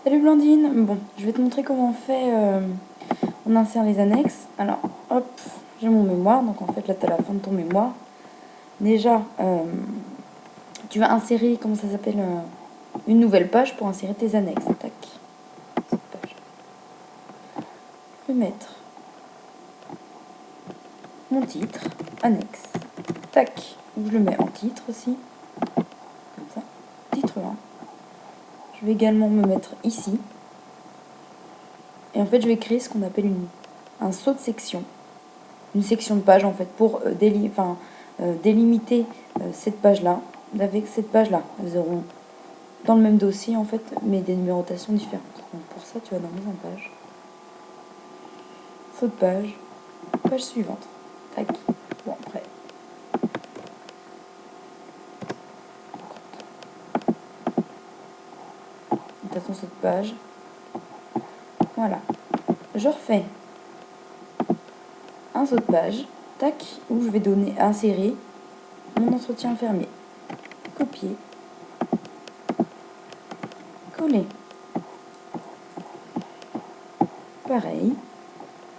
Salut Blandine. Bon, je vais te montrer comment on fait, on insère les annexes. Alors, hop, j'ai mon mémoire. Donc en fait, là, tu as la fin de ton mémoire. Déjà, tu vas insérer, comment ça s'appelle, une nouvelle page pour insérer tes annexes. Tac. Cette page. Je vais mettre mon titre, annexe. Tac. Je le mets en titre aussi. Comme ça. Titre 1. Je vais également me mettre ici. Et en fait, je vais créer ce qu'on appelle un saut de section. Une section de page, en fait, pour délimiter cette page-là avec cette page-là. Elles auront dans le même dossier, en fait, mais des numérotations différentes. Donc pour ça, tu vas dans mise en page. Saut de page. Page suivante. Tac. Bon, après. De toute façon, saut de page. Voilà. Je refais un saut de page, tac, où je vais insérer mon entretien fermé. Copier. Coller. Pareil.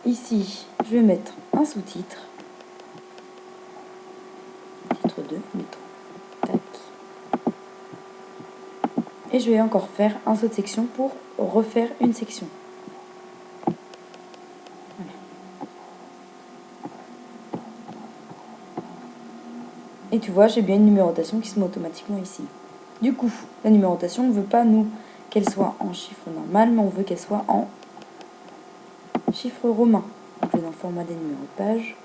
Ici, je vais mettre un sous-titre. Titre 2, mettons. Tac. Et je vais encore faire un saut de section pour refaire une section. Et tu vois, j'ai bien une numérotation qui se met automatiquement ici. Du coup, la numérotation ne veut pas, nous, qu'elle soit en chiffre normal, mais on veut qu'elle soit en chiffre romain. Donc, je vais dans le format des numéros de page.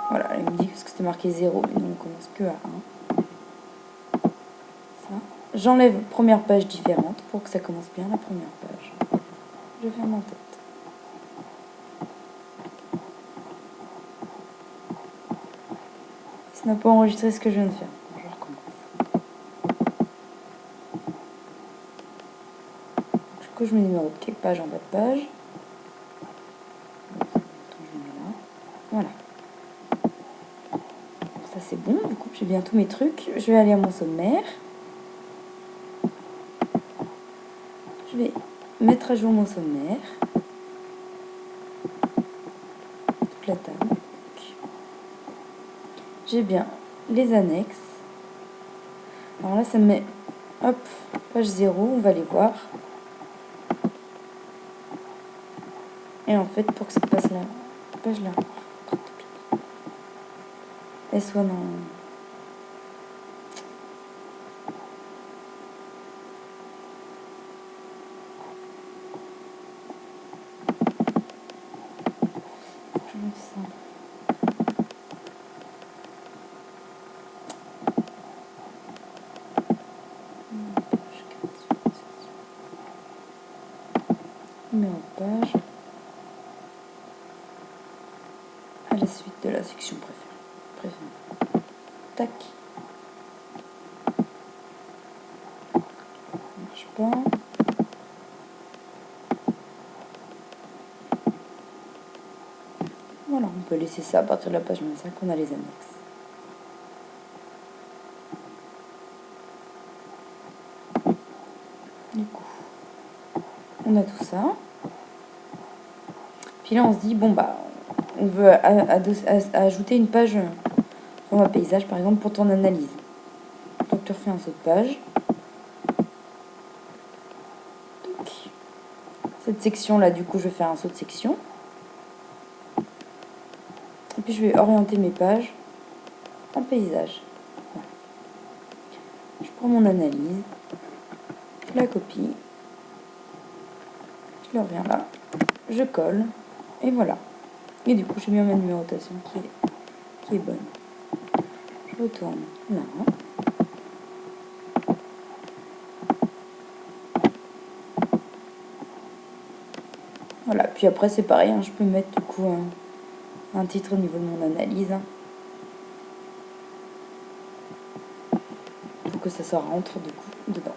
Voilà, elle me dit que c'était marqué 0, mais nous, on commence que à 1. Ça. J'enlève première page différente pour que ça commence bien la première page. Je ferme en tête. Ça n'a pas enregistré ce que je viens de faire. Je recommence. Du coup, je mets le numéro de quelques pages en bas de page. Voilà. Ça, c'est bon. Du coup, j'ai bien tous mes trucs. Je vais aller à mon sommaire. Je vais mettre à jour mon sommaire. Toute la table. J'ai bien les annexes. Alors là, ça me met, hop, page 0, on va les voir. Et en fait, pour que cette page-là, elle soit dans... Je mets ça. Numéro de page. À la suite de la section préférée. Tac. Ça marche pas. Voilà, on peut laisser ça à partir de la page 25, on a les annexes. Du coup, on a tout ça. Puis là, on se dit, bon, bah, on veut ajouter une page format paysage, par exemple, pour ton analyse. Donc, tu refais un saut de page. Cette section-là, du coup, je vais faire un saut de section. Et puis, je vais orienter mes pages en paysage. Voilà. Je prends mon analyse, je la copie, je la reviens là, je colle, et voilà. Et du coup, j'ai bien ma numérotation qui est bonne. Je retourne là. Voilà, puis après, c'est pareil, hein, je peux mettre du coup un titre au niveau de mon analyse. Hein, pour que ça rentre du coup dedans.